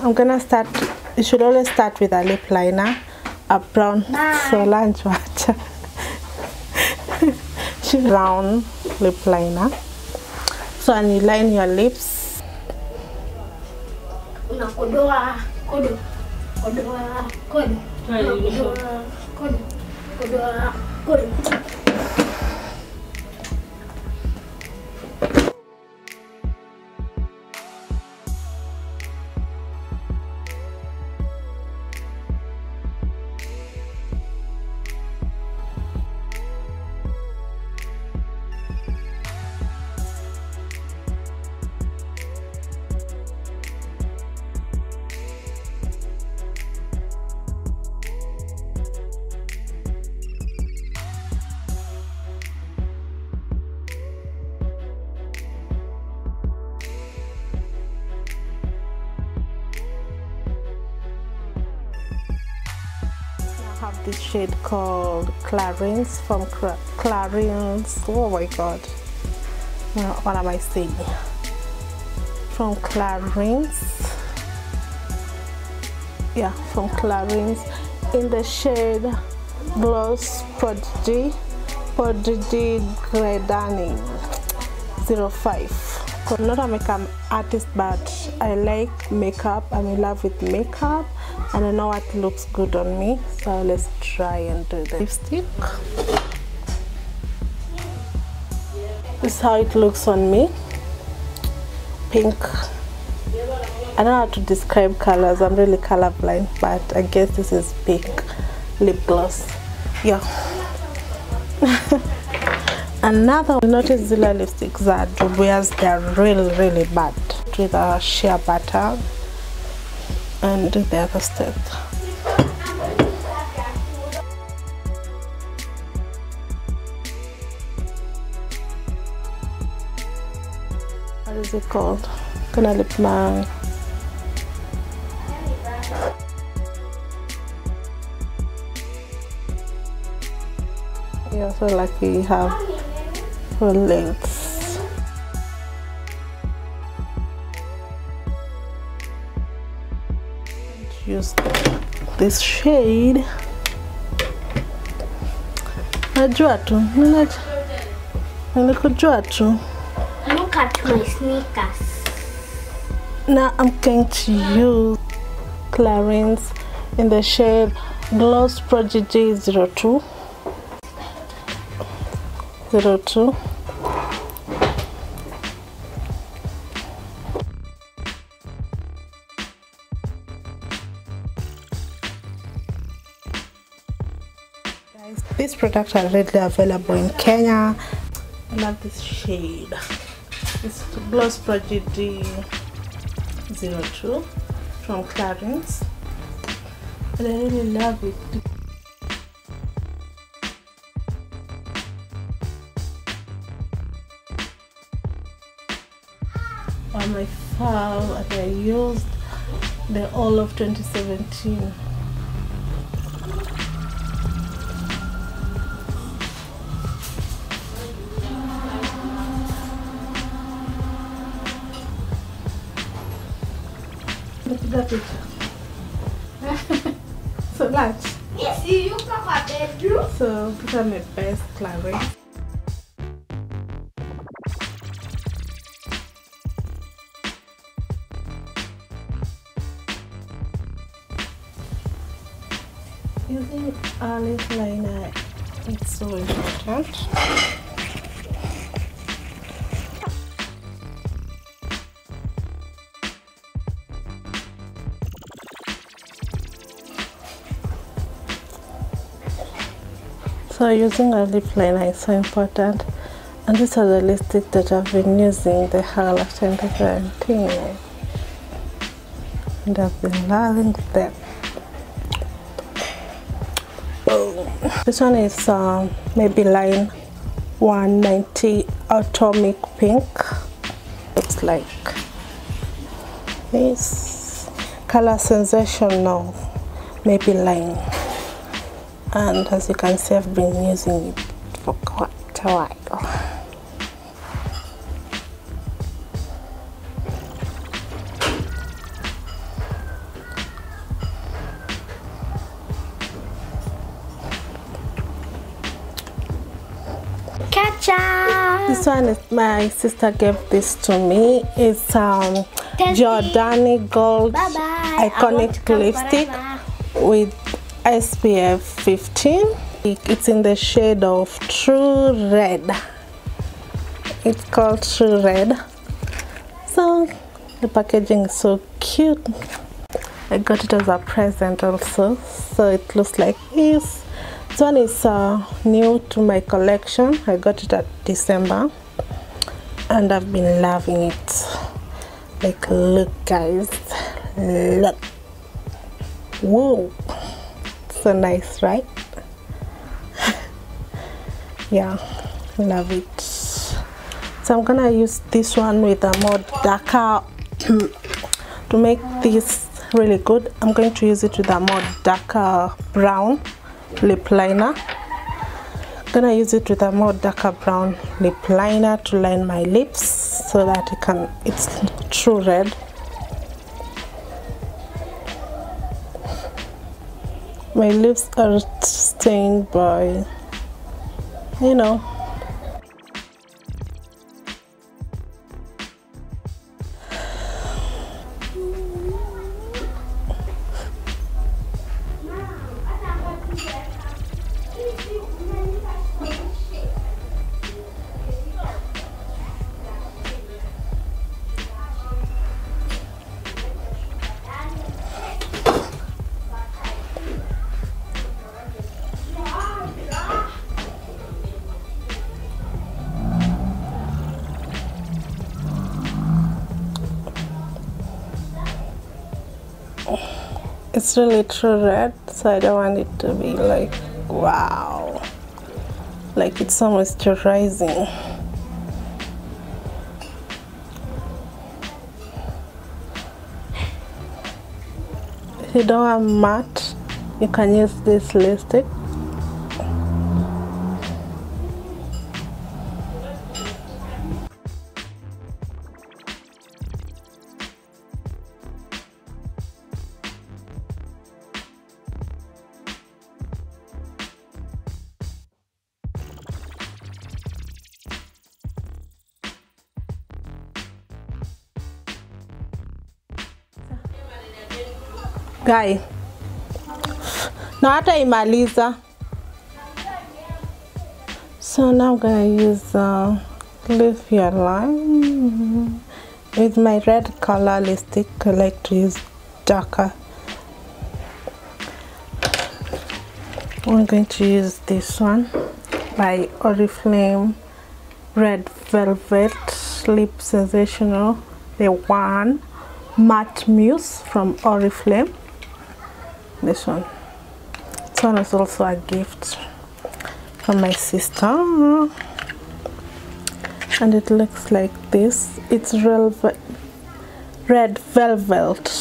I'm gonna start. You should always start with a lip liner, a brown. So lunch water. Brown lip liner. So and you line your lips. Have this shade called Clarins from Clarins. Oh my god, what am I saying? From Clarins. Yeah, from Clarins in the shade Gloss Prodigy Gradani 05. I'm not a makeup artist, but I like makeup. I'm in love with makeup and I know what looks good on me, so let's try and do the lipstick. This is how it looks on me. Pink. I don't know how to describe colors, I'm really colorblind, but I guess this is pink lip gloss. Yeah. Another notice the lipsticks that wears, they're really bad with a shea butter and the other step. What is it called? Gonna lip my so like we have full lengths. Use this shade. Najua tu, nilikujua tu. Look at my sneakers. Now I'm going to use Clarins in the shade Gloss Prodigy 02. Guys, these products are readily available in Kenya. I love this shade. It's Gloss Prodigy 02 from Clarins, and I really love it. On my file, and I used the all of 2017. Look at that picture. So much. Yes, you come at bedroom. So these are my best Clarins. Using a lip liner, it's so important. So using a lip liner is so important, and these are the lipsticks that I've been using the whole of 2017, and I've been loving them. This one is Maybelline 190 Atomic Pink. Looks like this. Color Sensational Maybelline. And as you can see, I've been using it for quite a while. Cha-cha! This one is my sister gave this to me. It's Giordani Gold Iconic Lipstick with SPF 15. It's in the shade of True Red. It's called True Red. So the packaging is so cute. I got it as a present also, so it looks like this. This one is new to my collection. I got it at December and I've been loving it. Like, look guys, look. Whoa, so nice, right? Yeah, love it. So I'm gonna use this one with a more darker to make this really good. I'm going to use it with a more darker brown lip liner. I'm gonna use it with a more darker brown lip liner to line my lips so that it's true red. My lips are stained by, you know, it's really true red, so I don't want it to be like, wow, like it's so moisturizing. If you don't have matte, you can use this lipstick. Guy, na hata imaliza. So now I'm gonna use Live Your Line with my red color lipstick. I like to use darker. I'm going to use this one by Oriflame Red Velvet Lip Sensational, the one Matte Mousse from Oriflame. This one is also a gift from my sister, and it looks like this. It's red velvet.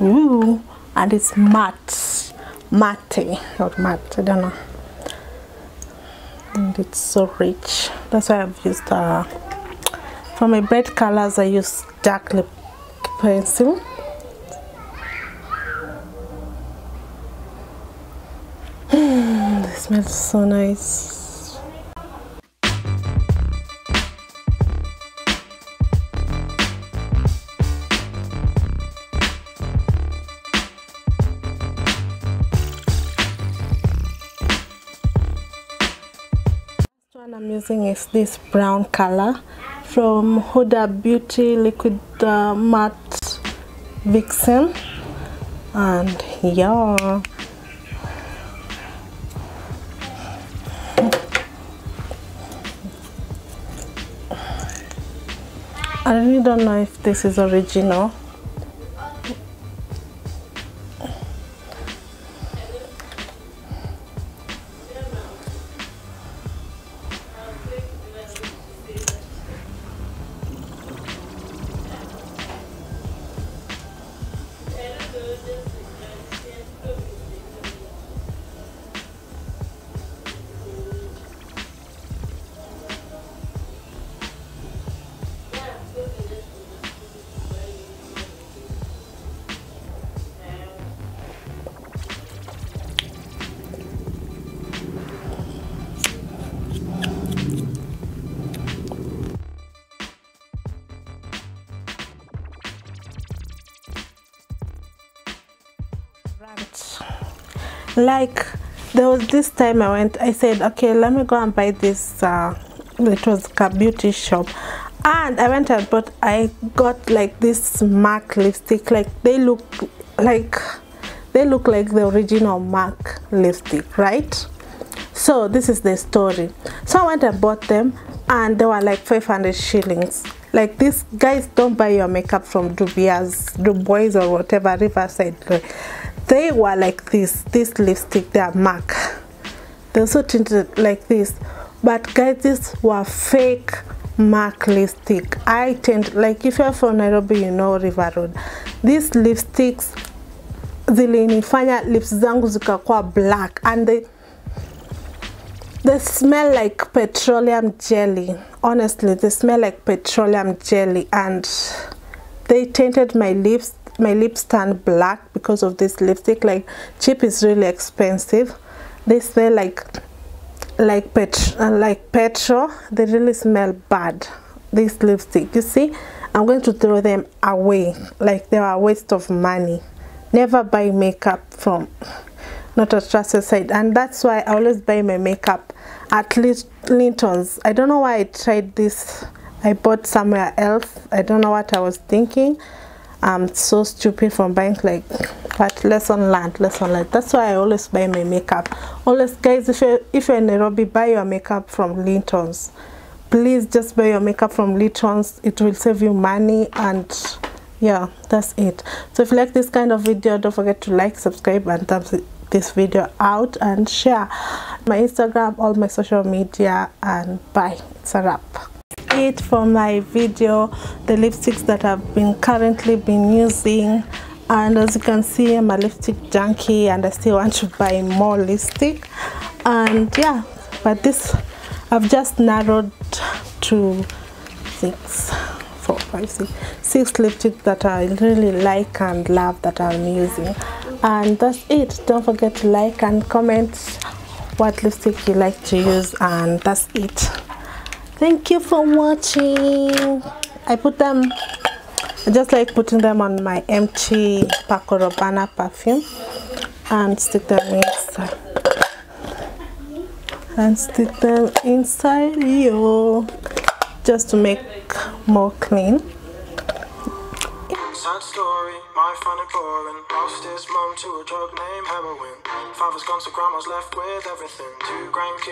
Ooh, and it's matte, not matte, I don't know. And it's so rich. That's why I've used for my bright colors I use dark lip pencil. This smells so nice. The one I'm using is this brown color from Huda Beauty Liquid Matte Vixen, and yeah, I really don't know if this is original. Like there was this time I said, okay, let me go and buy this it was a beauty shop, and I went and bought, I got like this MAC lipstick. Like they look like the original MAC lipstick, right? So this is the story. So I went and bought them, and they were like 500 shillings. Like, these guys don't buy your makeup from Dubois or whatever, Riverside. They were like this lipstick, they are MAC. They're so tinted like this. But guys, these were fake MAC lipstick. I tend, like, if you're from Nairobi, you know River Road. These lipsticks zilinifanya lips zangu zikakuwa black, and they smell like petroleum jelly. Honestly, they smell like petroleum jelly, and they tainted my lips. My lips turned black because of this lipstick. Like, cheap is really expensive. They smell like petrol. They really smell bad, this lipstick. You see, I'm going to throw them away. Like, they are a waste of money. Never buy makeup from not a trusted site, and that's why I always buy my makeup at least Linton's. I don't know why I tried this. I bought somewhere else. I don't know what I was thinking. I'm so stupid from buying, like, but lesson learned. That's why I always buy my makeup. Always, guys, if you're in Nairobi, buy your makeup from Linton's. Please just buy your makeup from Linton's. It will save you money, and yeah, that's it. So if you like this kind of video, don't forget to like, subscribe, and thumbs this video out, and share my Instagram, all my social media, and bye. It's a wrap. It for my video, the lipsticks that I've currently been using. And as you can see, I'm a lipstick junkie, and I still want to buy more lipstick. And yeah, but this I've just narrowed to 6 lipsticks that I really like and love that I'm using. And that's it. Don't forget to like and comment what lipstick you like to use, and that's it. Thank you for watching. I just like putting them on my empty Paco Rabanne perfume and stick them inside. Just to make more clean. Sad story, my fun and boring. Lost his mum to a drug named heroin. Father's gone, so grandma's left with everything. 2 grandkids.